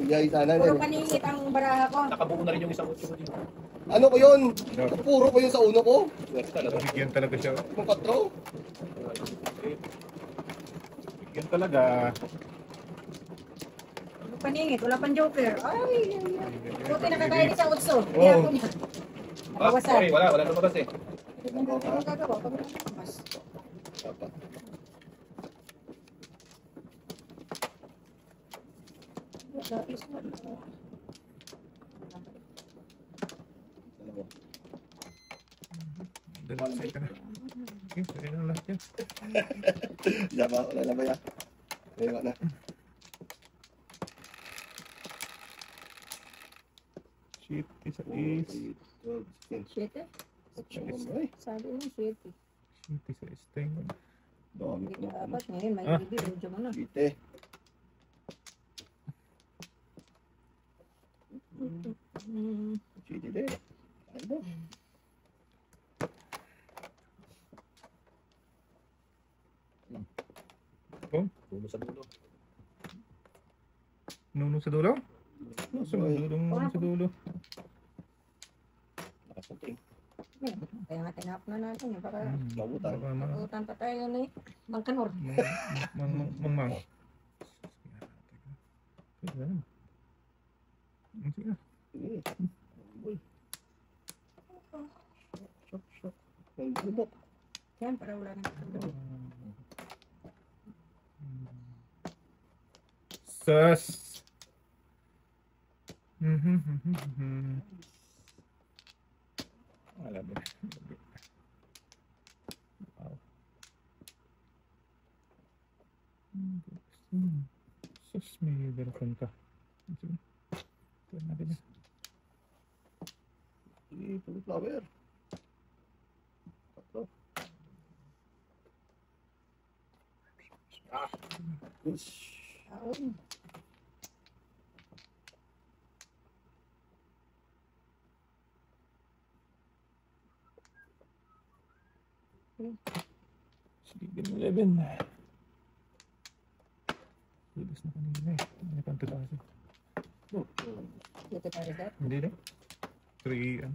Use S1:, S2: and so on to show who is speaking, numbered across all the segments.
S1: Yay, sana
S2: Puro
S1: din.
S2: paningit ang baraha ko.
S3: Nakabuo na rin yung isang 8 ko dito.
S1: Ano ko yun? Puro ko yun sa uno ko.
S3: Yes, talaga.
S4: Bigyan talaga siya.
S1: Yung 4.
S4: Bigyan talaga.
S2: Puro paningit, wala pang joker. Ay. Buti nakakaya sa utso.
S1: Oo.
S2: Kaya ako niya.
S3: Ah, sorry, wala lumabas eh.
S2: Ano magagawa pag mas?
S1: Dapat.
S4: Dalasay ka na. Okay, pwede na lahat yan.
S1: Diba, wala na ba yan? Ewa na.
S4: Shit, isa is.
S2: 7?
S1: Ay,
S2: Sabi mo 7.
S4: Shit, isa is. Tingnan.
S1: dami
S2: Hindi
S1: ko na.
S2: dapat ngayon may bibig. Medyo mo na.
S1: Bite. Chiti din. Ano?
S4: Oh,
S3: Puno sa dulo.
S4: nuno sa dulo? Nasa dulo, sa dulo.
S1: Nakasunting.
S2: Kaya nga tinap na natin. Baka
S1: Mabutan.
S4: Baka
S2: utan pa tayo ni Bangkanor.
S4: Mang. Sige na. Sige na.
S1: Sige. Uy. Shock. Ang lubok.
S2: Yan, para wala nang kakabot.
S4: Sus. Alam mo. Wow. Sus, may version ka. Sige. Ito natin na.
S1: Sige, puro flower. 4. Ush.
S2: Taon.
S4: Sige, 11. Libas na kanina eh. Hindi pa ang tutasin.
S2: Dito tayo dati.
S4: Hindi na. 3 an.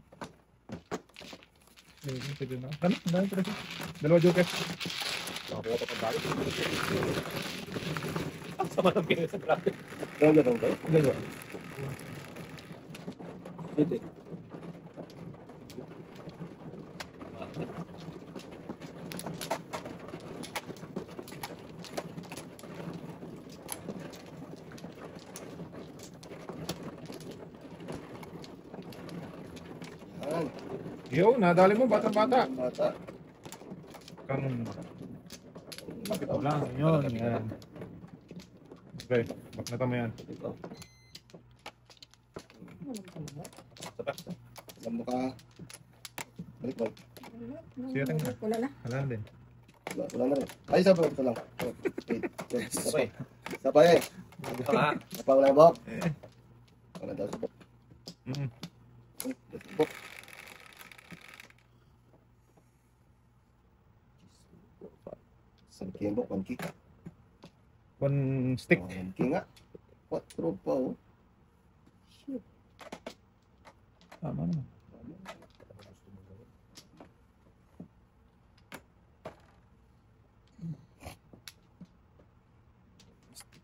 S4: Pwede na. Ano? Ang dami pala siya. Dalawa joker.
S3: Nakakuha pa pang balik. Ang sama ng pinag sa graphic.
S1: Ganun ba?
S4: Dalawa.
S1: Hindi. Yan.
S4: Yo, nadali mo, bata-bata.
S1: Mata.
S4: Kang... Ito lang, yun. Yan. Okay, bak na tama yan.
S1: Ito. Alam mo ka. Balik.
S4: Siya tingnan.
S2: Wala na.
S4: Wala na din.
S1: Wala na rin. Ay, isa pa. Ito lang.
S3: Sabay.
S1: Sabay eh.
S3: Ito nga.
S1: Apa wala bok? Wala daw sa bok.
S4: Mm.
S1: Bok. Isang kembok, 1 kick.
S4: One stick.
S1: 1 kick nga. 4 pa oh. Shit.
S4: Tama naman.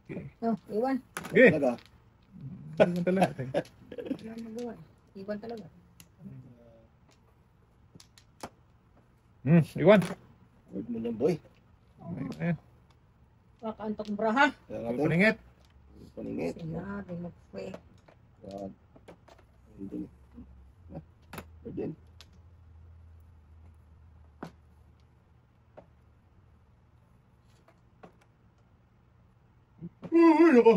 S4: Okay.
S2: Oh, iwan.
S4: Okay.
S1: Talaga.
S4: Hindi talaga.
S2: Wala magawa. Iwan talaga.
S4: Iwan.
S1: Word mo lang boy.
S4: Ayan.
S2: Kakaantok braha.
S1: Kaya nga din.
S4: Paningit.
S1: Paningit.
S2: Sinabi mo pre.
S1: Yan. Hindi. Word din.
S4: Ay, ako.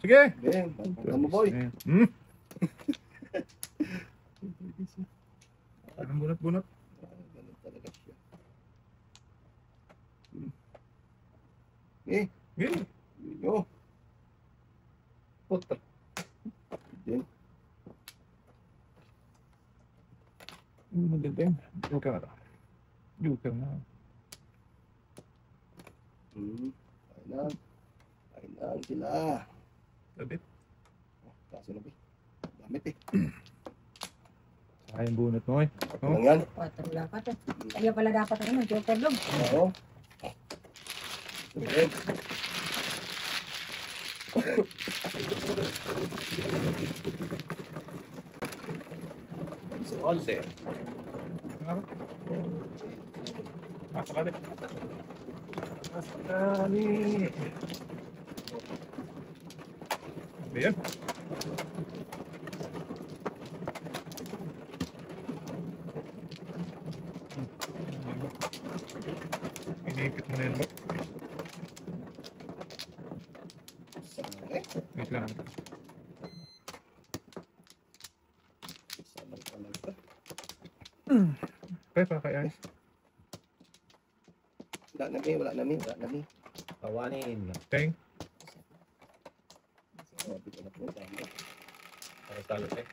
S4: Sige.
S1: Okay, bangka mo boy.
S4: Parang bunot-bunot.
S1: Ganun talaga siya. Eh,
S4: Okay.
S1: yo.
S3: Puta.
S1: Din.
S4: Maganda yun. Okay na to. Joker na.
S1: Kainan sila.
S4: Labit.
S1: Kaso na ba? Damit eh.
S4: Sayang bunot mo eh.
S1: Ito lang yan.
S2: 4 dapat eh. Kaya pala dapat ano, joker dog.
S1: Oo. Okay.
S3: So, 11.
S4: Ano? Pasok ka din. Pasok ka din. Ano yan? Inipit mo na yun ba?
S1: Okay.
S4: Wait lang.
S1: Salang talaga.
S4: Kaya pa kay Ice.
S1: Wala nami.
S3: Kawanin.
S4: Teng.
S1: Sabi ko na po. Dami.
S3: Para sa alos eh.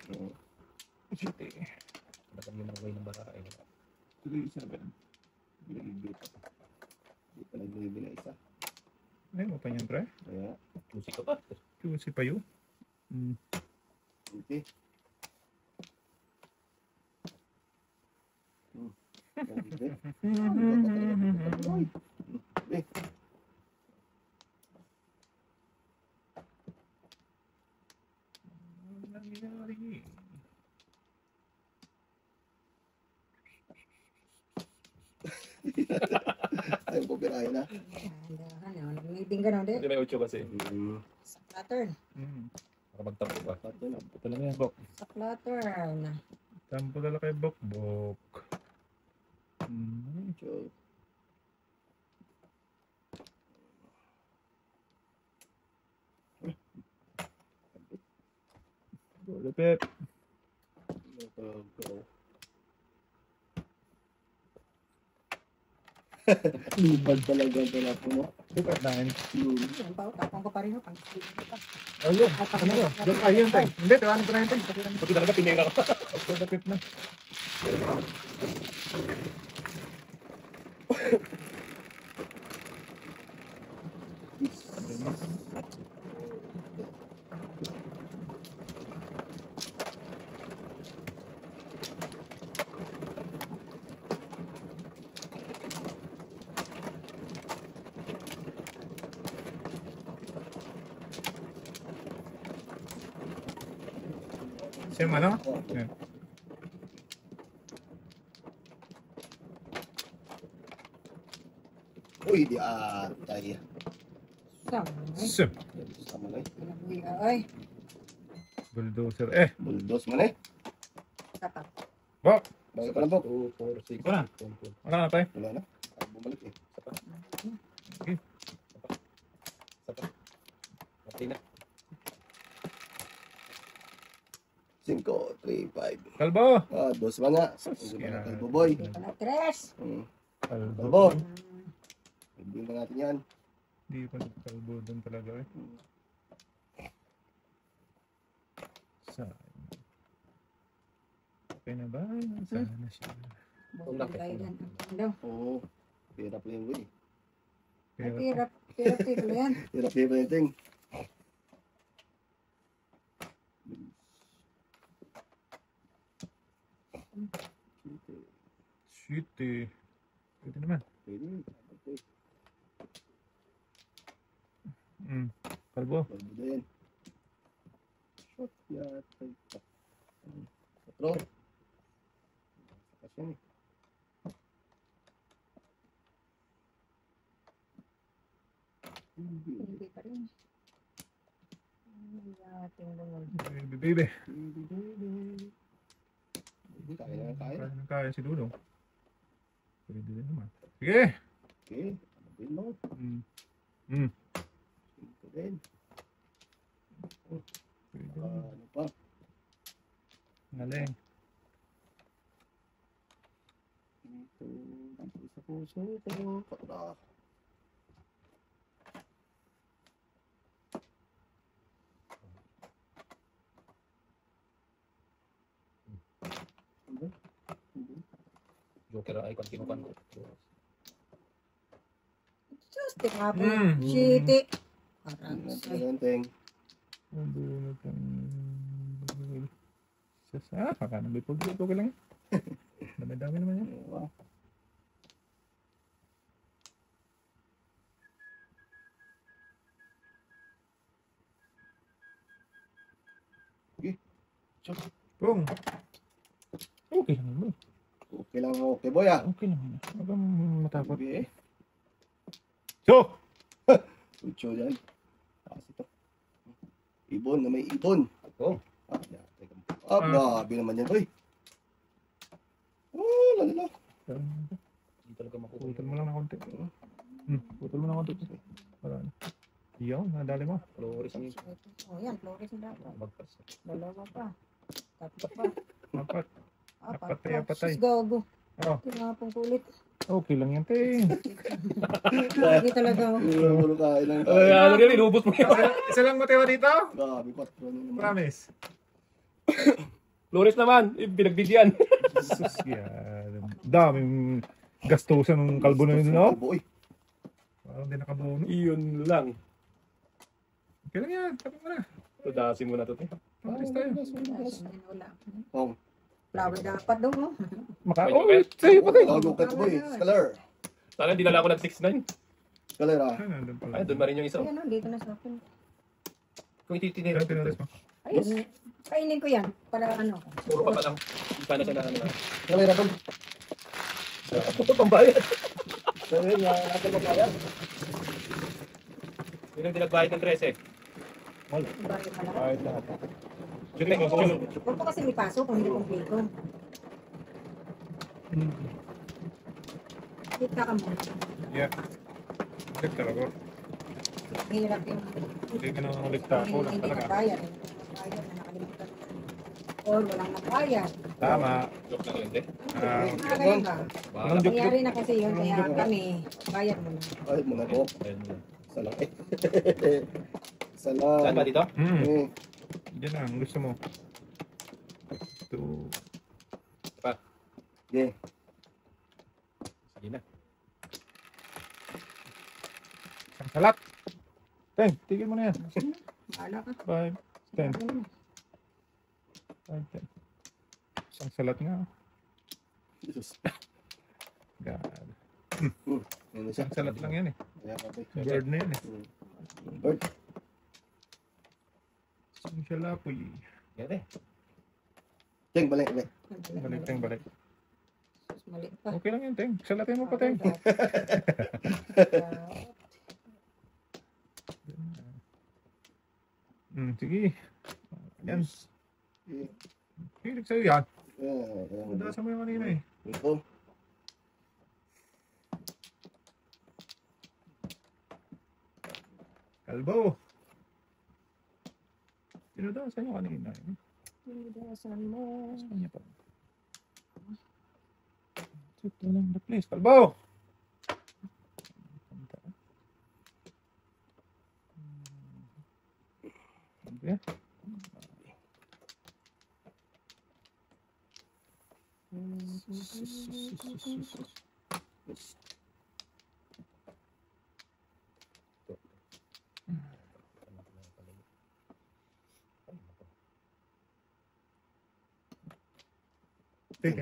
S4: City.
S3: Basta yung mga way ng baka eh.
S4: 3-7.
S1: Hindi pa nagbibili isa.
S4: Ay, mo pa niyan, pre.
S1: Kaya,
S3: Musik ka pa.
S4: Juicy pa yun.
S1: okay. Okay. Okay.
S4: Nangyari.
S1: Ayaw ko birahin na.
S2: Dahan, nag-meeting ka na, di?
S3: Hindi may 8 kasi.
S2: Sa pattern.
S3: Para magtampo pa.
S4: Ito lang yan, Bok.
S2: Sa pattern.
S4: Tampo dala kay Bok, Bok.
S1: So,
S4: Go, lapit.
S1: go. Lubad talaga ang telepono mo.
S4: Super 9.
S2: Yan pa, tapang ko pa rin.
S4: Ayun. Ano yun? Diyan pa yun, Teng. Hindi, tawanan ko na yun, Teng.
S3: Pati talaga pinira ka.
S4: Go, lapit na. Same ano? Yan.
S1: Uy, di atay.
S4: Sim.
S1: Sama na eh.
S2: Ay,
S4: Bulldozer.
S1: Buldos man eh.
S2: kapat.
S4: Bok.
S1: Bakit pa lang po?
S3: 2, 4, 6.
S4: Wala. Wala na, Teng.
S1: Wala na. Ay, bumalik eh.
S3: Pati na.
S1: 5, 3, 5.
S4: Kalbo.
S1: Dos man nga. Hindi ba natin buboy?
S2: Hindi pa na tres.
S4: Kalbo.
S1: Kalbo. Ibigin na natin yan.
S4: Hindi pa nagkalbo doon talaga eh. Sayang. Okay na ba? Sana siya.
S2: Bukod tayo dyan. Ano?
S1: Oo. Hirap lang yun eh.
S2: Ay,
S4: Pero
S2: pirap titulo yan.
S1: Hirap yung thing.
S4: shit eh. Pwede naman.
S1: Pwede.
S4: Kalbo.
S1: Kalbo din. Shot yata. 4. Kasi yan eh.
S2: Hindi pa rin. Hindi ating bungal.
S4: Baby, baby.
S1: Kaya na kaya.
S4: Kaya na kaya si Dudong. Pwede din naman. Sige.
S1: Okay. Ano din mo? Ito din.
S4: Pwede.
S1: Ano pa?
S4: Galing.
S1: Dito sa puso ko. Para.
S3: Joker ay kung kinukan ko.
S2: Diyos, tinapon. Shitty. Parang
S1: Ayan, Teng.
S4: Ang bunot ang... Makanang bipod. Okay lang yan. Dami-dami naman yan.
S1: Wow.
S4: Boom. Okay lang naman.
S1: Okay lang, okay boy ah.
S4: Okay naman. Huwag kang matakot.
S1: Okay.
S4: So!
S1: Sucho yan. Taas ito. Ibon na may ibon.
S3: Oh.
S1: Ah, teka. Ah, grabe naman yan, boy. Oh, lalo.
S3: Hindi talaga makukuha.
S4: Putol mo lang ng konti. Putol mo ng konti. Para ano. Iyaw, nadali mo.
S3: Flores ang
S2: Oh, yan. Flores na dapat.
S3: magpas.
S2: Dalawa pa. Tatlo pa.
S4: Apat.
S2: Apat
S4: Patay,
S2: pa.
S4: patay.
S2: Sus, gago.
S4: Oh,
S2: Tinapong kulit.
S4: okay lang yan, te.
S2: Lagi talaga.
S1: Puro kain lang
S3: Ay,
S1: tayo.
S3: ano rin, inubos mo yan.
S4: Isa lang matira dito?
S1: Grabe, 4 na naman.
S4: Promise.
S3: Flores naman, pinagbigyan.
S4: Sus, yan. Daming gastusan ng kalbo na yun, no?
S1: Boy.
S4: Parang di nakabuo.
S3: Iyon lang.
S4: Okay lang yan, tapos mo na.
S3: Tudasin mo na ito.
S4: Pamalis tayo.
S2: Wala.
S1: Oh,
S2: Flower dapat daw, oh.
S4: Oh, sa'yo pa tayo.
S1: bago ka boy. Scholar.
S3: Sana dinala ko ng 6'9".
S1: Scholar ah.
S4: Nandun pala.
S3: Ay, doon pa rin yung isa.
S2: Ayan, oh, dito na sa akin.
S3: Kung ititinira.
S4: Yan, pinalis mo.
S2: Ayun. Kainin ko yan. Para ano.
S3: Puro pa lang. Hindi pa na siya na ano.
S1: Scholar ako.
S3: Ito pambayad.
S1: Scholar na natin magbayad.
S3: Yun ang dinagbayad ng 13.
S2: Bakit pala?
S4: Kahit lahat.
S3: Yun na, yun.
S2: Huwag po kasi may pasok kung hindi kompleto. Kita ka mo.
S4: Yeah. Ulit talaga.
S2: Hirap yung
S4: Hindi ka nang ulit ako lang
S2: hindi
S4: talaga.
S2: nagbayad. Nagbayad na nakalimutan. Or walang nagbayad.
S4: Tama.
S3: Joke lang yun, eh.
S2: Ganyan ba?
S3: Bahala.
S2: Nangyari na kasi yun. Kaya kami, bayad mo na.
S1: Ay, muna po.
S3: Ayun yun.
S1: Isa lang eh. Isa lang.
S3: Saan ba dito?
S1: Eh,
S4: Diyan na, ang gusto mo. Ito.
S1: yeah.
S3: Sige na.
S4: Ang salat. 10, tigil mo na yan.
S2: Bahala ka.
S4: 5, 10.
S2: Sabi mo.
S4: 5, 10. Isang salat nga.
S1: Jesus.
S4: God.
S1: Ano siya?
S4: Isang salat lang yan eh.
S1: Kaya ka boy.
S4: Bird na yan eh.
S1: Bird.
S4: Isang siya lapoy.
S3: Yan eh.
S1: Teng, balik, balik.
S4: Balik, Teng, balik.
S2: Mali pa.
S4: Okay lang yan, Teng. Salatin mo pa, Teng. Sige. Yan.
S1: Eh,
S4: Hilig sa'yo yan.
S1: yeah.
S4: Madasan mo yung kanina eh.
S1: Ito.
S4: Kalbo. Tinudasan nyo kanina eh.
S2: Pinidasan mo.
S4: Sa kanya pa. Ito lang the place. Kalbo! Okay.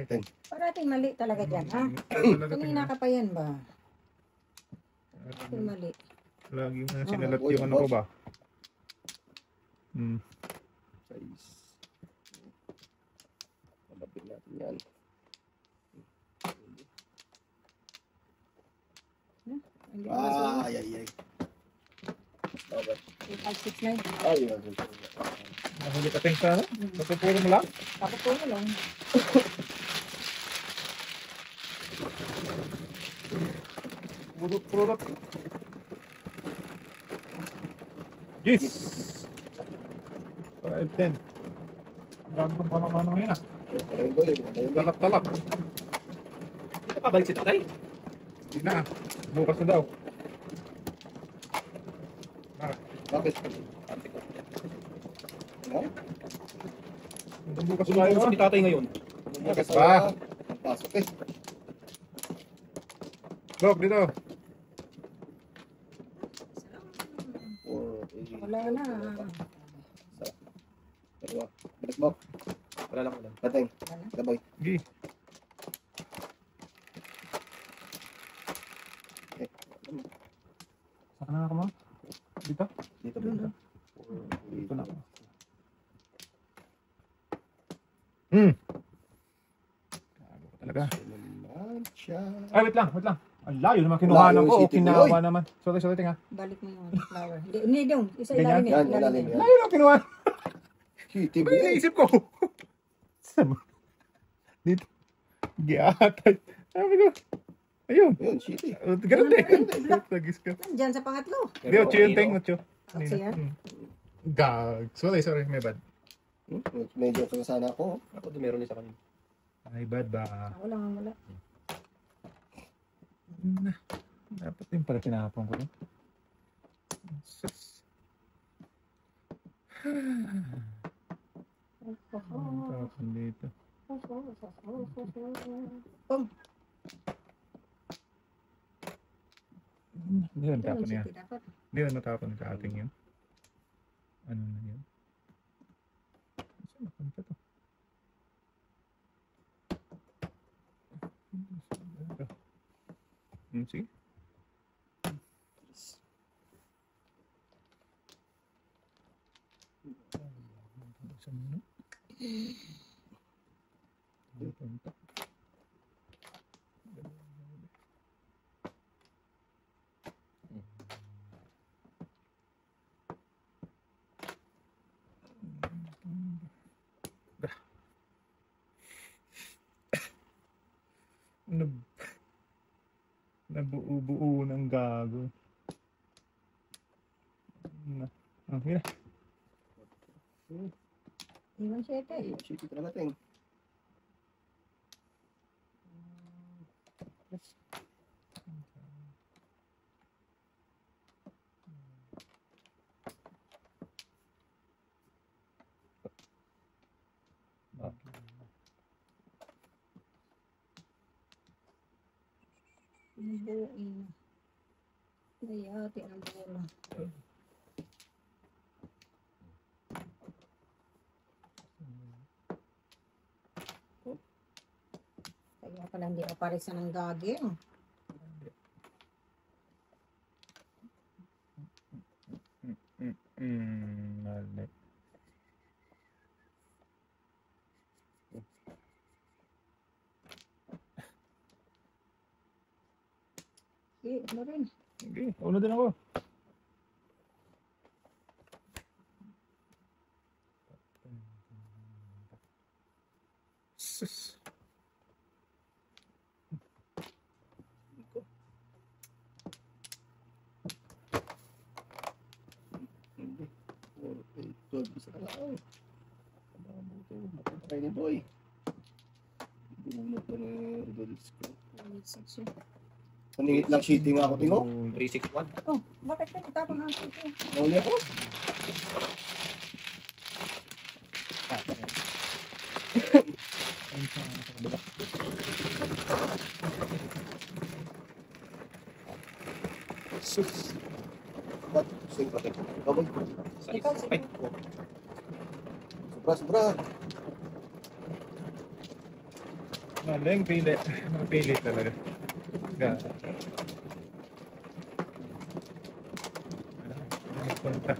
S1: Teng.
S2: Parating mali talaga dyan, ha? Kanina ka pa yan ba? Parating mali.
S4: Lagi mo na sinalat yung ano ko ba?
S1: Size. Malapit natin yan.
S2: Hindi mo kasi.
S1: Ay, ay, ay. Okay.
S2: 569.
S1: Ay, ay, ay.
S4: Nahuli ka Teng sa ano? Natuturo mo lang?
S2: Tapos po mo lang.
S4: Purot. Yes! 5-10. Grabe kong pamamano ngayon ah.
S1: Ay, boy. Ay, boy.
S4: Talak.
S3: Ito pa balik si tatay?
S4: Hindi na. Bukas na daw.
S1: Bakit? Ha?
S4: Bukas na
S3: Sumayon
S4: daw.
S3: si tatay ngayon.
S4: Bakit ba?
S1: Pasok eh.
S4: Bok, dito.
S1: 4, 8.
S2: Wala na.
S1: Dalawa. Balik mo.
S3: Wala lang ulan.
S1: Pateng.
S2: Wala na.
S1: Gaboy.
S4: Gi. Saan na ako mo? Dito?
S1: Dito ba?
S2: Doon, doon.
S1: 4,
S4: Dito
S1: 8.
S4: na ako. Gago ko talaga.
S1: Naman siya.
S4: Ay, wait lang, wait lang. Ang layo naman kinuha
S1: Layo
S4: ko.
S1: yung
S4: O,
S1: city,
S4: kinawa
S1: boy.
S4: naman. Sorry, tinga.
S2: Balik mo yung flower. Hindi doon. Isa
S4: Ganyan?
S2: ilalim
S1: Yan, ilalim yan.
S4: Layo lang kinuha.
S1: Kitty
S4: Ano
S1: boy.
S4: yung naisip ko? Saan mo? Dito. Giatay. Sabi ko. Ayun.
S1: Yun, shitty.
S4: Ganun din.
S2: Block.
S4: Tagis ka.
S2: Diyan sa pangatlo.
S4: Di, 8 yung ting. 8.
S2: Kasi yan.
S4: Gag. Sorry, may bad.
S1: Medyo kasana ako.
S3: Ako doon meron din sa kanila.
S4: May bad ba?
S2: Ako lang ang wala.
S4: Dapat yung pala tinapon ko. Sus. Tapon dito.
S2: Pum.
S4: Hindi yun tapon niya.
S2: Dapat.
S4: Hindi yun matapon sa ating yun. Ano na yun? Saan napunta to? Sige. Saan mo? Napunta. Nabuo-buo ng gago. Yun na.
S2: Iwan siya ito
S1: Ay, shitty talaga, Teng.
S2: Buuin. Dayati ang bola. Kaya pala hindi ako parisan ng daging.
S4: Mali.
S2: Ano rin?
S4: Okay, uno din ako. Sus.
S1: Hindi. 4, 8, 12. Isa ka lang. Mabuti. Mapunta kayo ni Boy. Bunot pa ni Rodolfo ko. Paningit lang shitty nga ako, Tingo.
S3: 361.
S2: Oh, bakit ka natapon ang ito?
S1: Nauli ako.
S4: Sus.
S1: Ba't? Sing pa, Teng. Gaboy.
S2: Ikaw, sige.
S3: Ay,
S1: Sobra, sobra.
S4: Maling pili. Mapili talaga. Gago. Punta.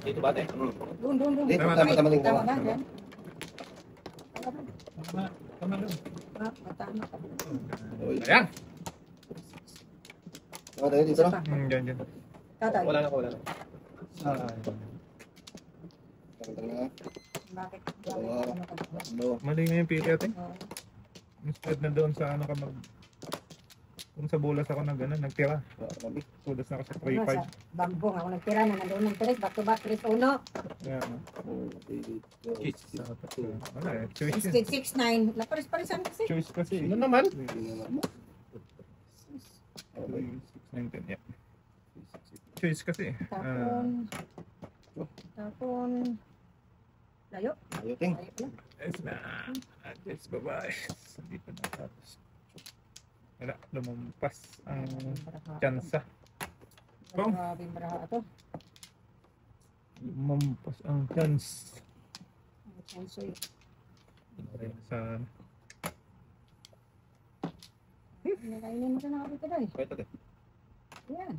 S3: dito ba, te?
S2: Doon.
S1: Hindi,
S4: Tama,
S1: tama, tama, tama.
S2: Tama ba? Yan.
S4: Tama doon.
S2: Tama.
S1: Uy.
S4: Ayan.
S1: Tama tayo dito, no?
S4: Diyan.
S2: Tatay.
S3: Wala na.
S1: Tama na.
S2: Bakit?
S1: Dalawa. Tatlo.
S4: Mali nga yung pili atin.
S2: Oh.
S4: Instead na doon sa ano ka mag... Kung sa bulas ako na gano'n, nagtira.
S1: Wala kami.
S4: Sudas na ako sa
S2: Ano,
S4: 3-5.
S2: sa bambong ako nagtira na nandoon ng tres, back to back, 3-1.
S4: Kaya ano.
S1: 4, 8, 12,
S3: Cheese.
S4: Dapat wala eh. Choice yan.
S2: 6-9. Laparis-parisan kasi.
S4: Choice kasi.
S3: Ano naman?
S1: Tingnan mo. Okay.
S4: 6, 9, 10, yeah. Choice kasi.
S2: Tapon. Layo.
S1: Ayo, Ting.
S2: Layo lang.
S4: Yes na. Yes, bye-bye. Hindi pa natapos. Wala, lumampas ang
S2: Baraha.
S4: tsansa. Bong.
S2: Grabe yung baraha ito.
S4: Lumampas ang chance.
S2: Ang chansoy.
S4: Sa
S2: Nakainin mo ka na kapit ka
S3: Kaya ito,
S2: Yan.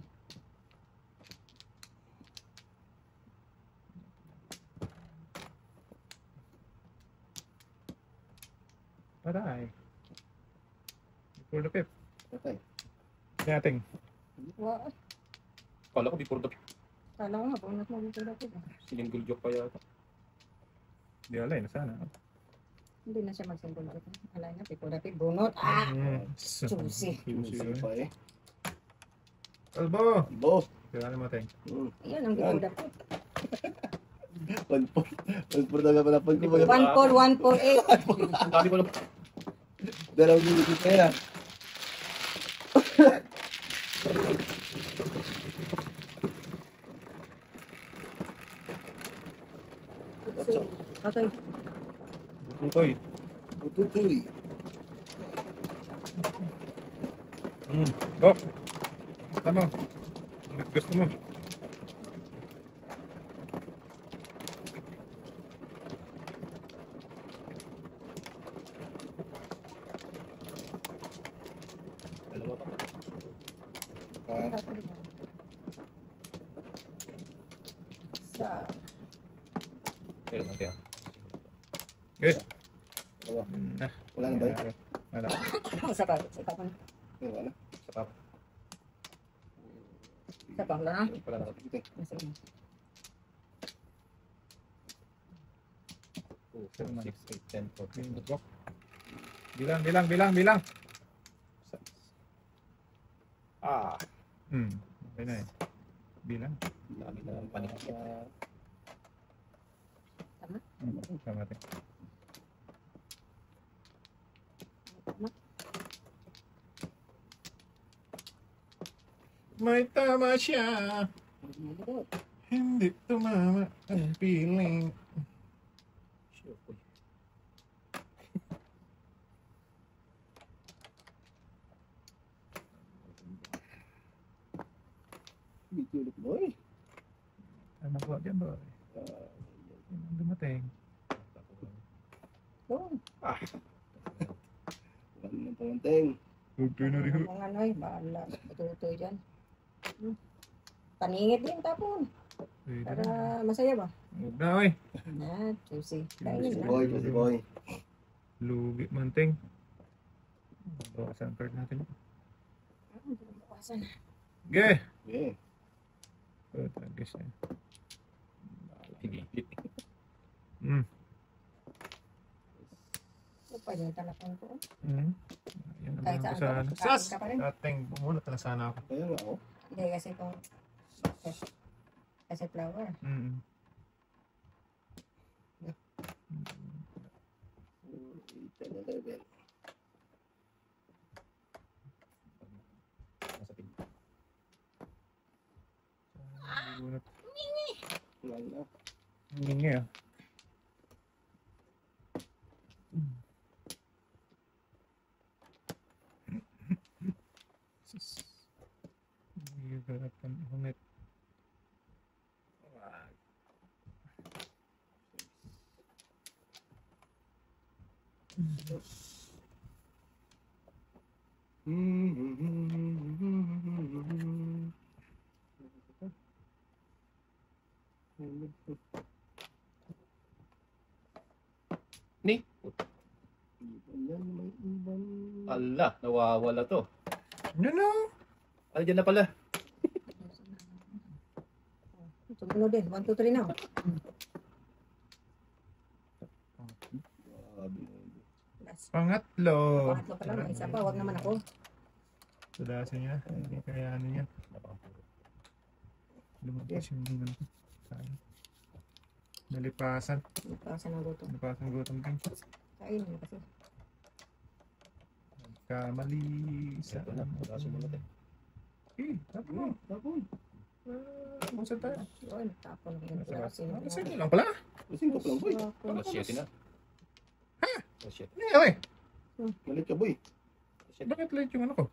S4: Aray. Before the pip.
S1: Patay.
S4: Nating.
S2: Wa.
S3: Kala ko before the
S2: Kala ko nga, bunot mo dito dito.
S3: single joke pa yata.
S4: Di alay na sana.
S2: Hindi na siya magsimbol dito. Alay na, pipo dati bunot. Ah! Juicy.
S1: Juicy pa eh.
S4: Albo!
S1: Bo.
S4: Kaya na mateng.
S2: Yan ang pipo dati.
S1: 1-4 na pala pag kumaga.
S2: 14148.
S3: Ang dami ko lang.
S1: Dalawang minutes pa yan.
S2: Okay.
S4: Tutoy.
S1: Tutuloy.
S4: Go! Tama. Gusto mo.
S3: Dalawa pa.
S1: Ah,
S2: Sa
S3: Kaya lang kaya.
S4: Good.
S1: dalawa.
S4: Nah.
S1: Wala na ba yun?
S4: Wala.
S2: sa pa, sa pa.
S1: Wala na.
S3: Sa pa.
S2: Sa pa wala na.
S3: Wala na.
S1: Sige.
S2: Sige.
S3: 2, 4, 6, 8, 10, 14.
S4: Go. Bilang.
S3: Ah!
S4: Okay na eh. Bilang.
S3: Dami na ang panik.
S4: Tama natin. May tama siya. Hindi tumama ang piling.
S3: Sure. Uy.
S1: Bitulog boy.
S4: Ano po dyan ba? Dumating.
S2: Oh,
S1: Wala na pamanteng.
S4: Tutoy na rin.
S2: mga ano eh, bahala. Tutoy dyan. Paningit din tapon. Para masaya ba?
S4: Huwag na oy.
S2: Na, juicy.
S1: Si
S2: Kainin na.
S1: boy, si boy.
S4: Lugi manting. Bawasan card natin.
S2: Bukasan.
S4: Okay.
S1: Yeah.
S4: Guess na.
S3: Higit.
S2: Ito pa yung talapon ko.
S4: Yan ang
S2: Kahit
S4: mga
S2: saan
S4: kasana.
S2: ka,
S4: Sas!
S2: kain ka pa rin.
S4: Ating bumunot na sana ako.
S1: Kaya nga ako.
S2: Hindi kasi itong kasi flower.
S1: 11.
S3: Nasa pin.
S4: Bumunot.
S1: Wala na.
S4: Hingi ah. Hihirapan humit.
S3: Ni?
S1: Yan, may ibang...
S3: Ala, nawawala to.
S4: No.
S3: Ano dyan na pala?
S2: Sumunod din. 1, 2, 3 na.
S1: Grabe.
S2: Last.
S4: Pangatlo.
S2: Pangatlo pa lang. May isa pa. Huwag naman ako.
S4: Tudasin niya. Hindi kaya ano niya. Lumabas yung mga sayang. Nalipasan.
S2: Nagpakasan ng gutom.
S4: Nalipasan gutom din.
S2: Kain mo kasi.
S4: Kamali sa
S3: Ito na. Wala sumunod eh.
S4: tapon.
S1: Tapon.
S4: Musan tayo.
S2: Yun, tapon ko yun. Pero sino?
S4: Kasi ito lang pala.
S1: Lasing ko pa lang boy.
S3: Alas 7 na. Alas 7.
S4: Hindi, oy.
S1: Malit ka boy.
S3: Alas
S4: Bakit late yung ano ko?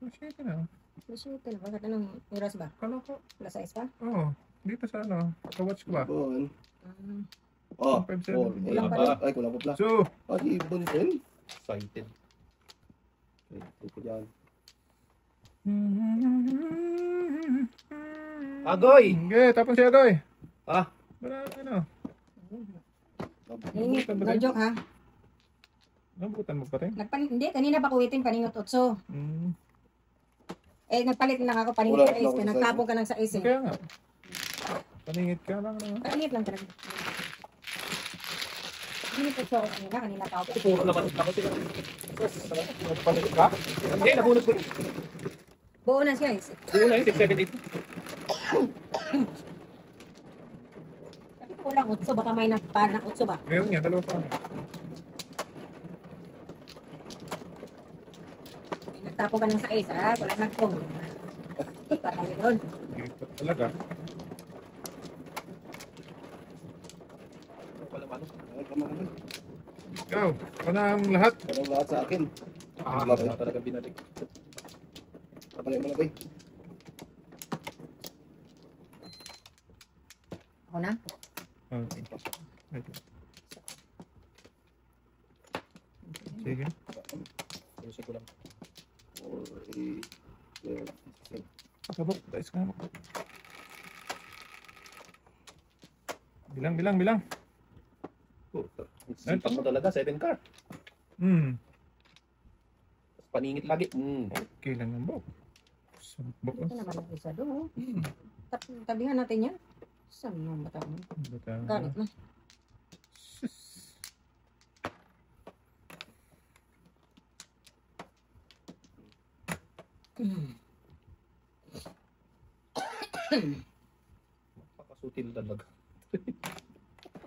S4: Shit na.
S2: Shuttle, bakit anong oras ba?
S4: Kala ko.
S2: Alas 6 pa?
S4: Oo. Dito sa ano. Sa watch ko ba?
S1: Ibon.
S2: Ah,
S1: Oh,
S4: 5-7.
S1: 4,
S2: Kulang pa
S1: 8. Ay, kulang pa pala.
S4: So,
S1: Ibon din.
S3: Excited.
S1: Okay, ito dyan.
S3: Agoy!
S4: Okay, tapos si Agoy.
S3: Ah,
S4: Para ano?
S2: Hingi, no joke ha.
S4: Nabutan mo pa rin.
S2: Hindi, kanina pa kuwitin, paningot 8.
S4: Hmm.
S2: Eh, nagpalit na lang ako, paningot
S1: Wala
S2: sa
S1: na
S2: 6.
S1: ako
S2: Kaya
S1: sa
S2: nagtapon ka ng sa 6 eh.
S4: Kaya nga. Paningit ka lang naman.
S2: Paningot lang talaga. Hindi ko siya ako kanina pa ako.
S3: puro naman ako sila.
S4: Paningit ka?
S3: Hindi, nabunod ko.
S2: Buo na siya eh.
S3: Buo na yun, 678.
S2: Kasi kulang 8, baka may nagpa ng 8 ba?
S4: Meron nga, dalawa pa.
S2: Nagtapon ka ng sa 6 ha, wala nang kung. Patay doon.
S4: Dito talaga.
S3: Wala man.
S1: Ay, kamahan.
S4: Ikaw, panang lahat.
S1: Walang lahat sa akin.
S3: Wala talaga binalik.
S1: Kapalay mo na ba?
S2: Ako na?
S4: Okay. Sige.
S3: Ayusin ko lang.
S1: 4, 8, 12, 16.
S4: Kabok, guys, kabok. Bilang.
S3: Oh, sipak mo talaga, 7 car. Paningit lagi.
S4: Okay lang yung bok. Sabok.
S2: Ito naman ang isa doon. Tabihan natin yan. Saan mo mata mo? Galit na.
S3: Pakasutil talaga.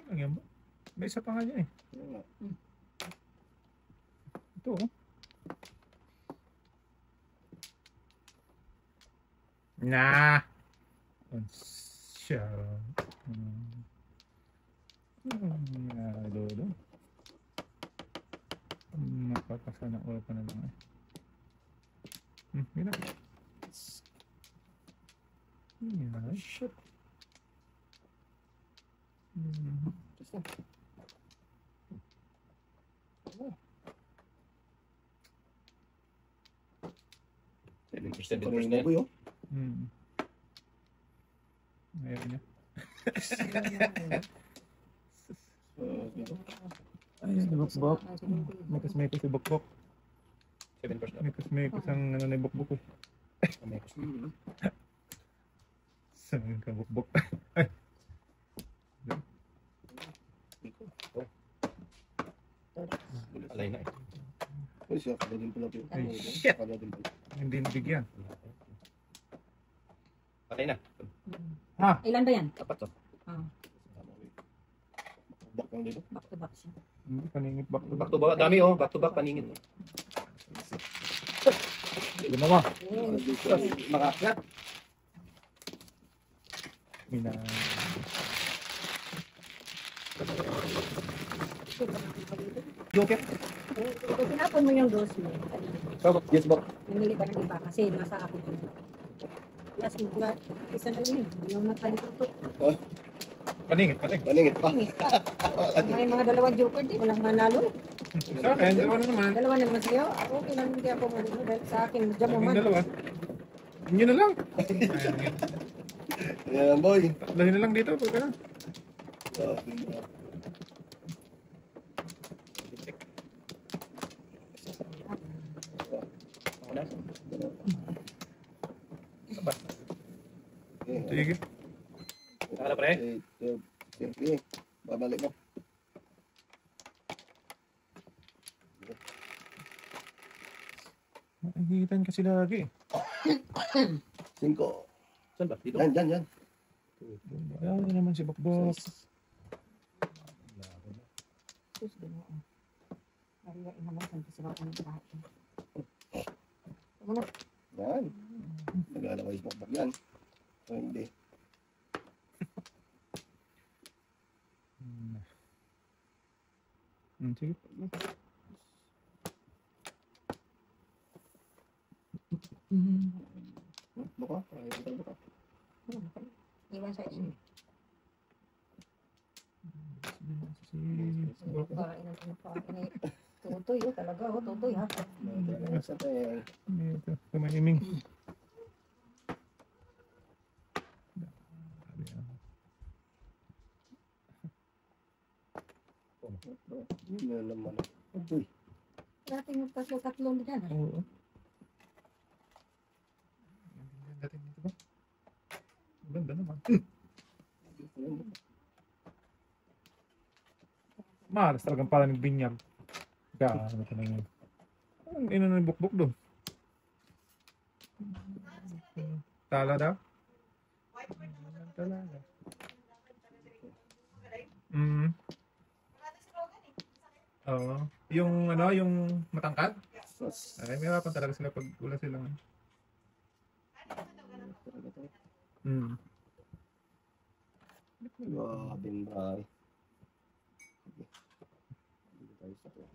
S4: Ano yan ba? May isa pa nga dyan eh. Ito oh. Nah. Siya. Lolo. Napapasa na ulo pa na lang eh. Yun na. Yeah, shit.
S1: Paningin mo ba yun?
S4: Ayaw niya.
S1: Dito.
S4: Ay, bukbok. Mekas si bukbok.
S3: 7 cars na.
S4: Mekas ang ano na bukbok eh. Saan ka bukbok? Ay.
S3: Alay na eh.
S1: Ay, siya, kada din pala po.
S4: Ay, shit!
S1: Kada din pala.
S4: Hindi nabigyan.
S3: Patay na.
S2: Ilan ba yan?
S3: Dapat to.
S1: Back lang dito.
S2: Back to back siya.
S4: Paningit back to
S3: Back
S4: back.
S3: to back. Dami oh. Back to back paningit.
S4: Gumawa.
S1: Makakyat.
S4: Mina.
S3: Joker.
S2: Kung tinapon mo yung dos mo,
S1: Yes, back.
S2: namili ka ng iba kasi nasa ako. Yes, isa na yun. Yung nagpalitutok.
S4: Paningit.
S1: Paningit pa.
S2: May mga dalawang joker din. Walang manalo.
S4: Sa akin, dalawa na naman.
S2: Dalawa na naman sa'yo. Okay lang, hindi ako manalo. Dahil sa akin, dyan mo
S4: Yung
S2: man.
S4: dalawa. Inyo na lang.
S1: Ayan, boy.
S4: Lahin na lang dito. Pagka na.
S3: Ako na.
S4: Sige.
S3: Saka na pre.
S1: Sige. Babalik mo.
S4: Nahihitan kasi lagi.
S1: 5.
S3: Saan ba? Dito?
S1: Yan.
S4: Ayaw na naman si Bokbok.
S2: Sus, ganoon. Mariyain naman kung gusto ko ng lahat. Ano?
S1: Yan. Nag-alaway bakbak yan. O hindi.
S4: Sige.
S1: Baka, kaya baka.
S2: Iwan sa iso. Para inang pa. Tutoy yun talaga. Tutoy ha.
S1: Sa teng.
S4: Ito, kumaiming.
S1: Yun na naman. Uy.
S2: Dating yung tatlo-tatlong dyan ha.
S4: Oo. Dating dito ba? Ganda naman. Malas talagang pala ng binyag. Ano ka na yun? Ang ina ng bukbuk doon. Tala daw? Talaga. Oo. Yung ano, yung matangkad? Ay, may harapan talaga sila pag wala silang.
S1: Grabe yung bahay. Dito tayo sa teng.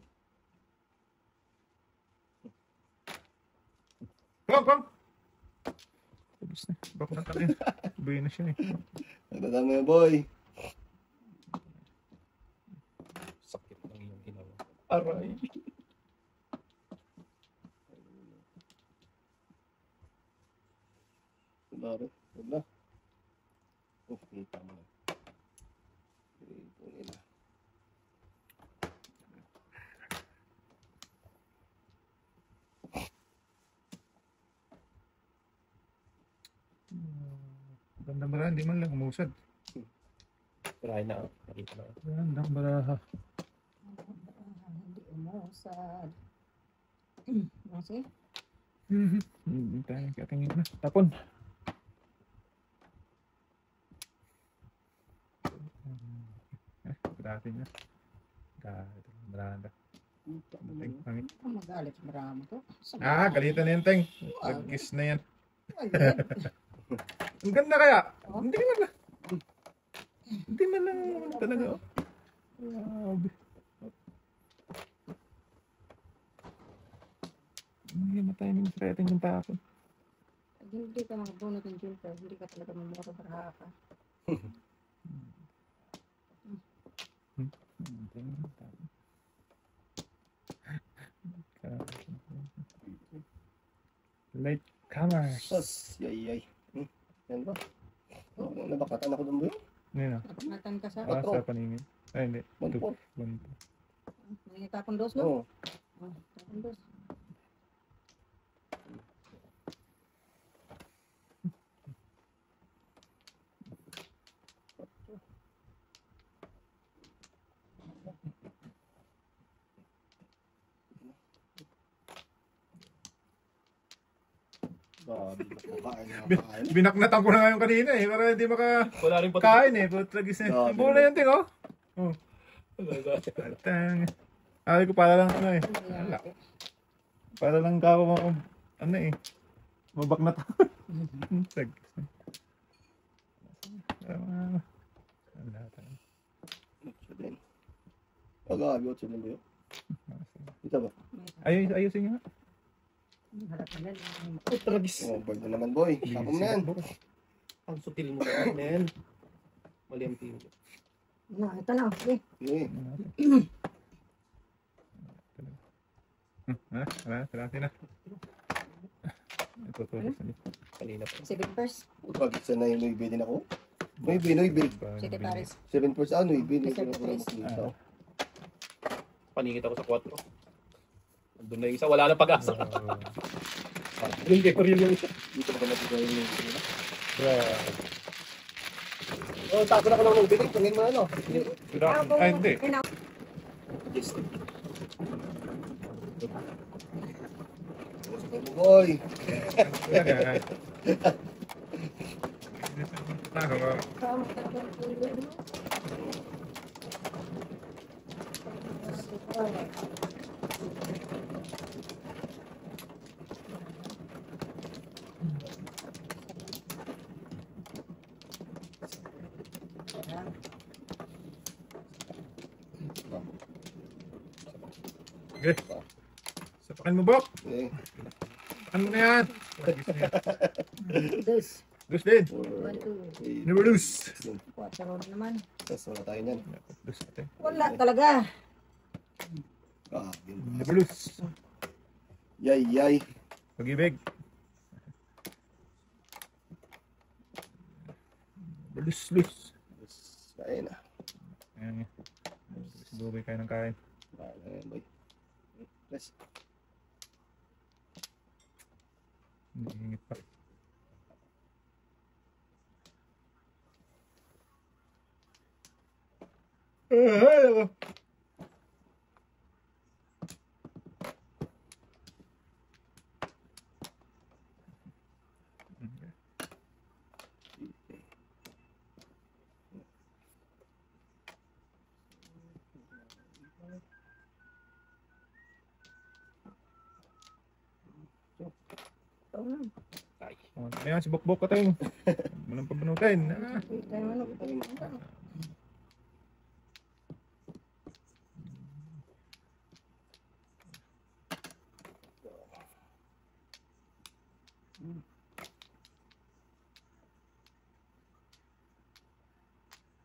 S4: Kom! Tapos na. Baka na tayo. Buhay na siya eh.
S1: Nagdadami mo boy.
S3: Sakit ng iyong ginawa.
S4: Aray.
S1: Wala rin. Wala. Oh, kita mo na. Ito nila.
S4: Gandang baraha, hindi man lang umusad.
S3: Try na. Nakita na.
S4: Gandang baraha.
S2: Hindi umusad. Kasi?
S4: Hindi tayo katingin na. Tapon. Dati na. Dati na. Maranda. Pangit.
S2: Ang magalit sa marami to.
S4: Galitan na yan, Teng. Nag-kiss na yan.
S2: Ayun.
S4: Ang ganda kaya.
S2: Oh.
S4: Hindi man lang. Hindi man lang talaga. Oh. Grabe. Hindi matay ng threaten yung tapon.
S2: Pag hindi ka makabunot ng jumper, hindi ka talaga mamura baraha ka. Light colors.
S1: Sus, yay. Yan ba? Oh, nabakatan ako doon ba yun?
S4: Yan na.
S2: Napangatan ka sa...
S4: Sa paningin. Ay, hindi.
S1: 1-4.
S2: May tapon dos, no?
S1: Oo.
S2: Oh, tapon dos.
S4: Binaknatan ko na ngayon kanina eh. Para hindi
S3: Wala rin pati.
S4: makakain eh. Putragis na. Buo na yan, Ting, oh. Oh. Atang. Ay ko para lang ano eh. Wala. Para lang kako ano eh. Mabaknat ako. Tragis na. Wala tayo.
S1: Pag-aabi, 8 din ba yun? Ito ba?
S4: Ayusin nyo nga.
S2: Harap na lang.
S3: Tragis.
S1: Oh, bird na naman boy. Tapos na yan.
S3: Ang sutil mo ka, men. Mali ang pili.
S2: Na, ito na. Okay.
S1: Okay.
S4: Wala na. Ito.
S3: Kanina pa.
S2: 7 first.
S1: Pag isa na yung Noybe din ako. Noybe.
S2: 7 pares.
S1: 7 first, Noybe.
S2: Seven first.
S3: Paningit ako sa 4. Doon na yung isa, wala na pag-asa. Yung Gabriel yung isa.
S1: Dito ba nagigay yung Noybe?
S3: Oh, tapo na ko lang ng bilig. Tingin mo ano.
S4: Ay, hindi.
S3: Yes.
S1: Boy.
S4: Okay. Sapakin mo, Bok.
S1: Okay.
S4: Ano na yan?
S2: Dos.
S4: Lose din.
S2: 1, 2,
S4: Never lose.
S2: 4 naman.
S1: Tapos wala tayo niyan.
S4: Lose natin.
S2: Wala talaga.
S1: Ah,
S4: Never lose.
S1: yay, yay.
S4: Pag-ibig. Never lose, lose.
S1: Kain na.
S4: Ayan nga. Subay kayo ng kain.
S1: Kain na yan, boy. Let's.
S4: Hingit pa. Hello.
S2: Ito na.
S3: Ay.
S4: Ayan, si Bokbok ka tayo. Walang pabanutin.
S2: Tayo ano.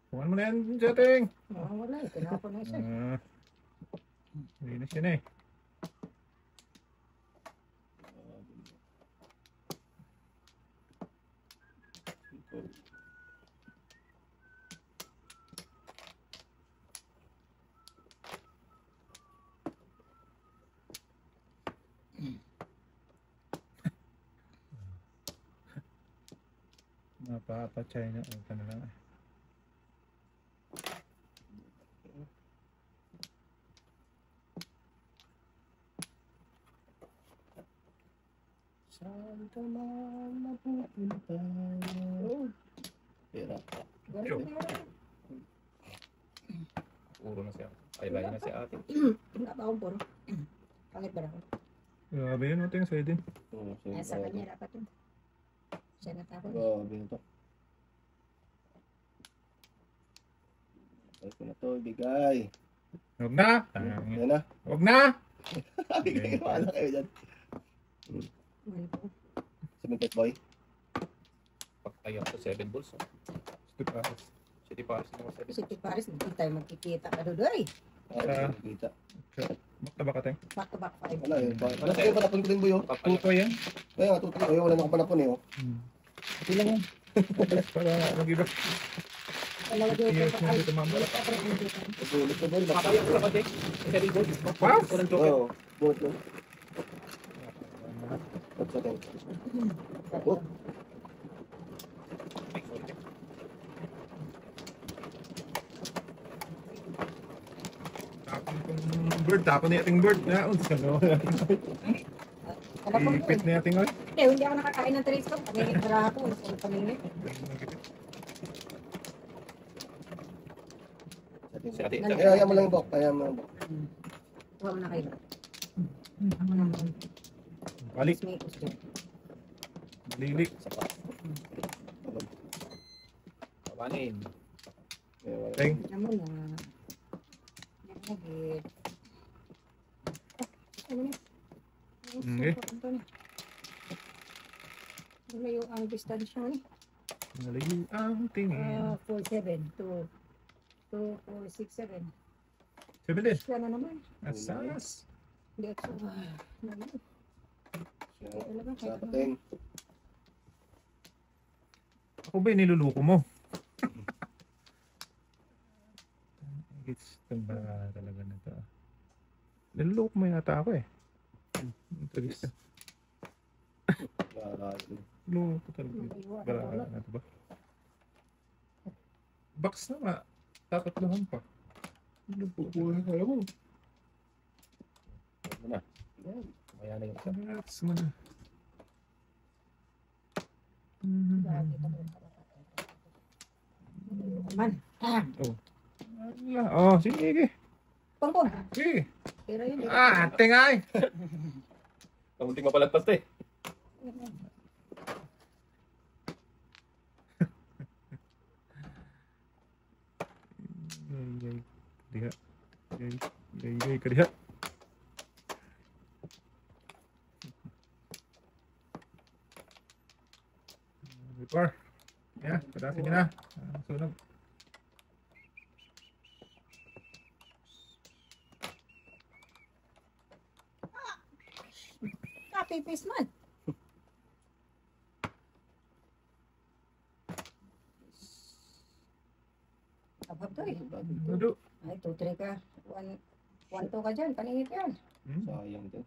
S4: Kuhan mo na yan, Jating.
S2: Wala eh. Tinapon na isa.
S4: Hindi na siya na eh. Napapachay na. Ito na lang eh.
S1: Saan ka man napupunta? Pera.
S3: Puro na siya. Ay, layo na si ate.
S2: Wala pa akong puro. Pangit ba ako?
S4: Grabe yun, natin sa'yo din.
S1: Oo,
S2: Nasa kanya dapat yun. Siya natapon.
S1: grabe na to. Ay ko na to, ibigay.
S4: Huwag na!
S1: Yan na.
S4: Huwag na!
S1: Bigay ko na kayo dyan. Cemented boy.
S3: Pagtayo ko 7 balls. Oh.
S4: Step out.
S3: City Paris na 7
S2: Kasi Paris, hindi tayo magkikita ka doon.
S1: Ah, kita.
S4: Bakta ba ka tayo?
S2: Back to back 5.
S1: Wala eh. Wala tayo panapon ko din boy oh.
S4: Tuto yan?
S1: Kaya nga tutuloy. Ayaw, wala na ako panapon eh oh.
S4: Ito lang yan. Para mag-iba.
S2: Dalawa doon.
S4: Years na dito mamaya.
S1: Sulit na boy.
S3: Papayo ko naman din. Heavy ball.
S4: Wow!
S3: Walang joker.
S1: Oo. Bulat lang. What's that? Oh.
S3: Ay, sorry.
S4: Tapon itong bird. Tapon na yating bird. Unsa no? Ipit na yating oy.
S2: Hindi ako nakakain ng trees ko. Pagiging para ako. Ang pamingit.
S3: Si ate.
S1: Kaya mo lang yung bok. Kaya mo lang yung bok.
S2: Huwag mo na kayo. Ako naman.
S4: Balik. Lilik.
S1: Sapa.
S3: Kawanin.
S4: Teng.
S2: Alam mo na. Nagagit. Ano na?
S4: Okay.
S2: Malayo ang distansya eh.
S4: Malayo ang tingin.
S2: 4-7 to 2-4-6-7.
S4: 7 din.
S2: Siya na naman.
S4: Asas.
S2: Hindi ako
S1: Sa pating.
S4: Ako ba yung niluluko mo? It's ba talaga na ito? Niluluko mo yata ako eh. Interest. Luluko talaga. Bara na ito ba? Box na nga. Tatatlohan pa. Lupupuhan ka mo.
S3: Ano na? Kaya na yung isa.
S4: Relax mo na.
S2: Man.
S4: Oh, sige.
S2: Pongpong.
S4: Sige.
S2: Pero yun.
S4: Ate nga eh.
S3: Kamunting mapalagpas eh.
S4: Yay, kadiha. Yay, kadiha. Before. Yan, padasin nyo na. Sunog.
S2: Kapipis man. Abab to eh.
S4: Dudu.
S2: Ay, 2-3 ka. 1-2 ka dyan. Paningit yan.
S1: Sayang din.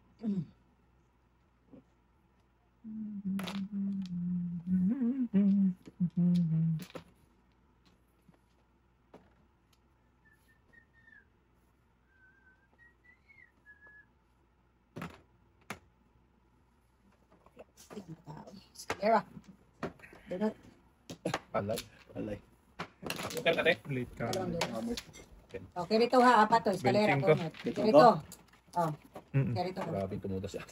S2: Era. Donut.
S3: Alay.
S1: Alay.
S3: Joker ka, te.
S4: Late ka.
S2: Okay, rito ha. Apat to. Escalera.
S4: 25.
S2: Donut. Rito. Oh,
S4: Mm-mm.
S2: rito.
S3: Grabe tumuda siya.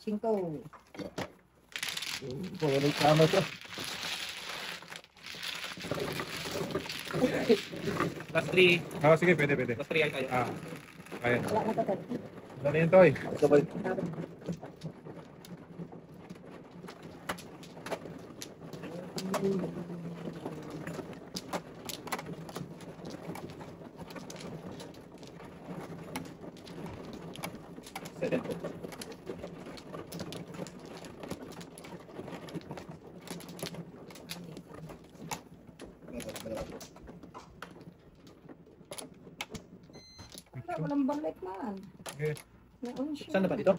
S2: 5.
S1: Puro tama to.
S3: Last 3.
S4: Ah, sige, pwede, pwede.
S3: Last 3 ay kayo.
S4: Ah, kaya.
S2: Wala na to.
S4: Ano yun, Toy?
S1: Sabay.
S3: Seven po.
S2: Wala, walang balik man.
S4: Okay.
S2: Naon siya.
S3: Saan na ba dito?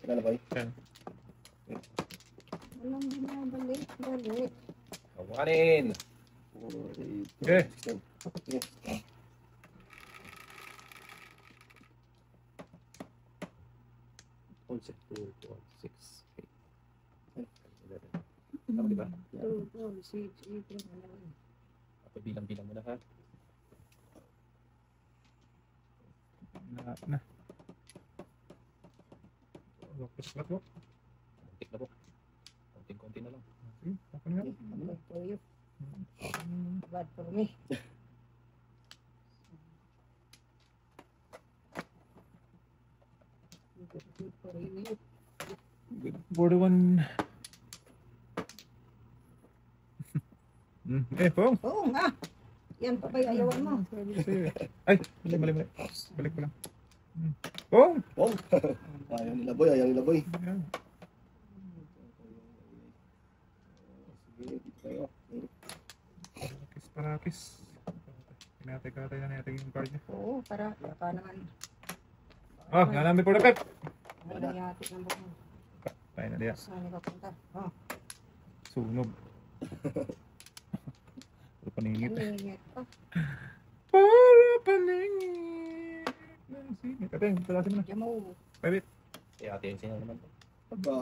S1: Kilala ba yun?
S4: Yan.
S2: Walang binabalik. Balik.
S3: Kawanin.
S1: 4, 8,
S4: Okay.
S1: 16.
S3: Concept 2, 4, 6, 8, 11. Tama diba?
S2: 2, 4, 6, 8, 9.
S3: Bilang-bilang mo na ha.
S4: Na. Lokus lang po.
S3: Kontik na po. Konting-konti na lang.
S4: Okay, okay nga.
S2: Good for you. Bad for me. Good for you.
S4: Good for the one. Pong.
S2: Oo nga. Yan pa ba yung ayawan mo?
S4: Ay, mali. Balik ko lang. Pong.
S1: Oh! Ayaw nila boy, ayaw nila boy.
S4: Yan.
S1: Sige, dito tayo.
S4: Parakis. Kinatay-katay na natin yung card niya.
S2: Oo, para baka naman.
S4: Oh, nalamit po na pep.
S2: Ano nangyati ng buong?
S4: Tayo na diya.
S2: Saan ka punta? Oh,
S4: Sunog. Para paningit.
S2: paningit pa.
S4: Para paningit. Katay, palasin mo na.
S2: Diyan mo.
S4: Pabit.
S3: Kaya ate yung sinyal naman po.
S1: Pagka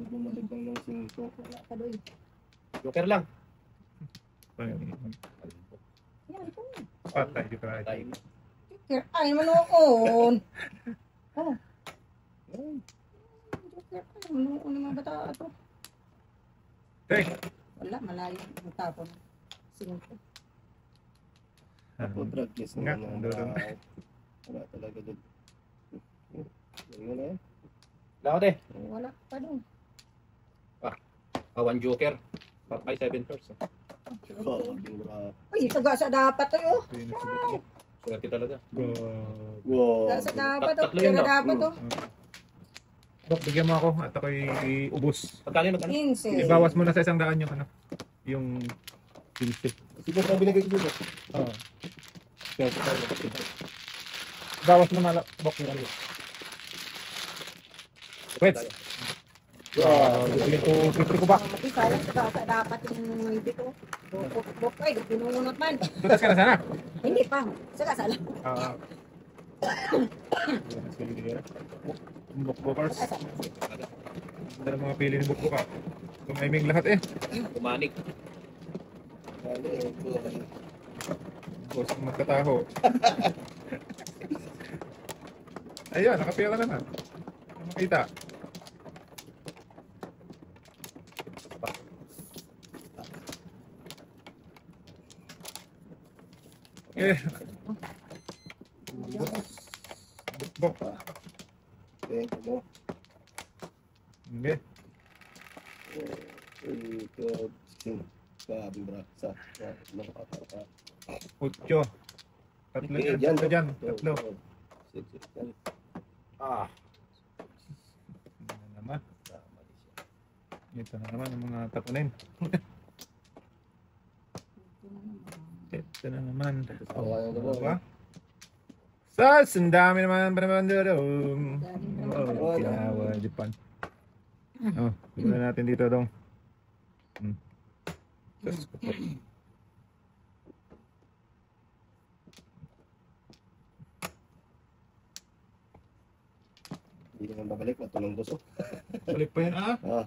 S1: bumalik lang ng 5.
S2: Wala ka doon.
S3: Joker lang.
S4: Paningit.
S3: Alin po.
S2: Yan, ito.
S4: Patay, di try.
S3: Tayo.
S2: Ay, manoon. Oh. Joker, ay, manoon ng mga bata ito.
S4: Tay.
S2: Wala, malayo. Matapon. Singko.
S1: Ako drug test
S4: Nga,
S1: na
S4: doon.
S1: wala talaga doon. Ganyan na yan.
S3: Wala ko te.
S2: Wala pa doon.
S3: One Joker. 5-7 first.
S2: Uy, sagasa dapat to yun.
S3: Swerte talaga.
S1: Wow.
S2: Sagasa dapat to.
S3: Tatlo yun,
S2: Kaya
S3: no?
S2: dapat to.
S4: Dok, bigyan mo ako at ako'y ubos.
S3: Pagkano yung magkano?
S2: 15.
S4: Ibawas mo na sa 100 yung ano. Yung pilsip.
S1: Sige, na binigay ko dito.
S4: Oo. Bawas mo na bok yung ano. Wait.
S1: Wow.
S4: Ito, pipri ko ba?
S2: Mati, kaya sagasa dapat yung hindi ko. Buk, ay, pinunot man.
S4: Tutas ka na sana.
S2: Hindi pa. Sagasa lang.
S4: Bukbukers. Dala mga pili ni bukbuka. Tumaiming lahat eh.
S3: Kumanik.
S4: Boss, magkataho. Ayun, nakapira na na. Makita. Okay. Bukbuk.
S1: Thank you.
S4: Okay.
S1: 8, 12, 16. Sabi bra. Sa. Nakakaka.
S4: 8. Tatlo yan. Tatlo dyan. Tatlo.
S3: Ah.
S4: Ito na naman. Ito na naman ang mga tapunin. Ito na naman. Diba? Sas! Ang dami naman pa naman doon. Oh, kinawa. Japan. Oh, tignan natin dito dong. Sas.
S1: Hindi naman babalik. Matulong gusto.
S4: Balik pa yan ah.
S1: Ah.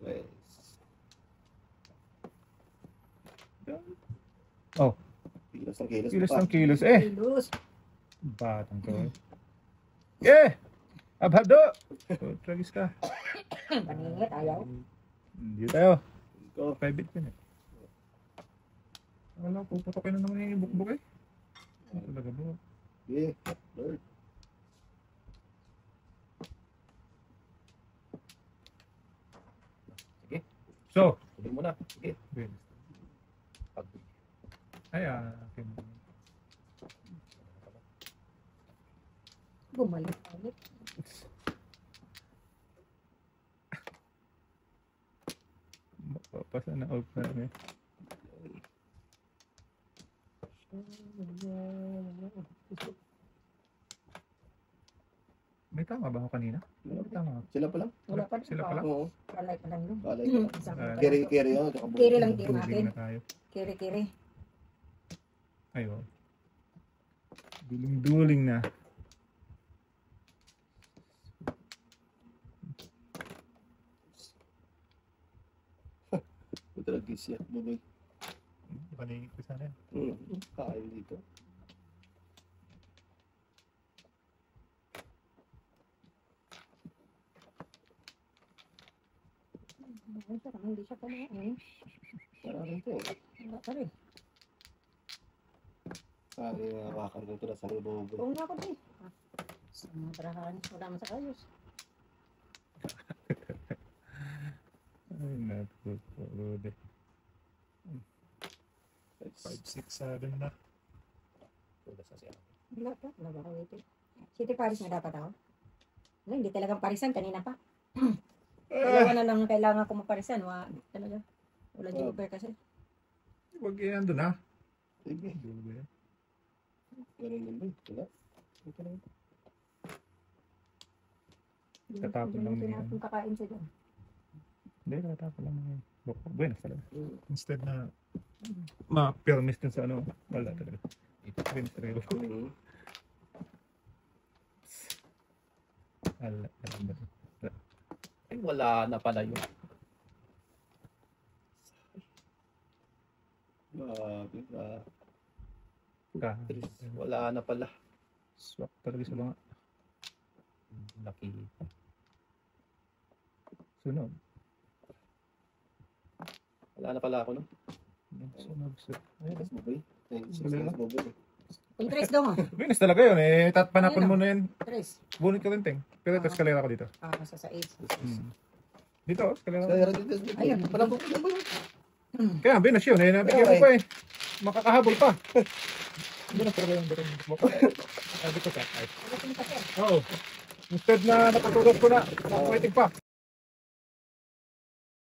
S1: Yes.
S4: Oh,
S1: Kilos ng kilos.
S4: kilos
S1: pa.
S4: ng kilos. Eh,
S2: Kilos.
S4: batang to. Eh! Abhado! Oh, tragis ka.
S2: Paningit, ayaw.
S4: Hindi tayo.
S1: Go.
S4: Private yun eh. Wala, puputokin na naman yung bukbuk eh. Ano talaga bro?
S1: Okay. Lord.
S3: Sige.
S4: So,
S3: Tuloy mo na. Sige. Pag
S4: ay okay.
S2: Bumalik ulit.
S4: Mapapasa na out na eh. May tama ba ako kanina? May tama ako.
S1: Sila pa lang?
S2: Wala pa rin.
S4: Sila pala?
S1: Oo.
S2: Palay pa lang yun.
S1: Balay.
S2: Isang
S1: Kiri yun.
S2: Kiri lang din
S4: Duling
S2: natin.
S4: na tayo.
S2: Kiri.
S4: Ayun. Duling na.
S1: Ito nag-gis yan. Buboy.
S4: Paningit ko sana yan.
S1: Kain dito.
S2: Hindi siya kumain.
S1: Parang ito.
S2: Wala pa rin.
S1: Kari hawakan ko ito na sa buboy.
S2: Oo nga ko din. Sa mga tarahan, wala man sa kayos.
S4: Ay, natutulod eh. 5, 6, 7 na.
S3: Tulas na siya.
S2: Wala pa. Wala ba ako ito? City Paris na dapat ako. Wala, hindi talagang parisan. Kanina pa. Dalawa na lang kailangan ko maparisan. Talaga. Wala Juniper kasi.
S4: Huwag yan doon ha.
S1: Sige. Ganun din ba? Wala. Ito lang.
S4: Tatapon lang
S2: Hindi
S4: niya.
S2: natin kakain siya dyan.
S4: Hindi, tatapon lang niya. Buenas talaga. Instead na ma-permis dun sa ano. Wala talaga. Buenas talaga. Wala talaga.
S3: Ay, wala na pala yun.
S1: Grabe.
S3: Wala na pala.
S4: Swak talaga sa mga
S3: Laki.
S4: sunod.
S3: Wala na pala ako, no?
S4: Sunod.
S1: Ay, mas buboy. Ay,
S4: Wala.
S1: mas buboy.
S2: Yung tres daw nga.
S4: Buenas talaga yun eh. Panapon mo na yan.
S2: Tres.
S4: Bunit ka rin, Teng. Pero ito, eskalera ko dito.
S2: Sa 8.
S4: Dito, eskalera ko.
S1: Kaya rin dito.
S2: Ayun.
S1: Parang buboy na ba yun?
S4: Kaya, Buenas yun eh. Nabigyan mo pa eh. Makakahabol pa. Buenas talaga yung buenas. Sabi ko sa ay. Oo. Instead na napatulog ko na, waiting pa.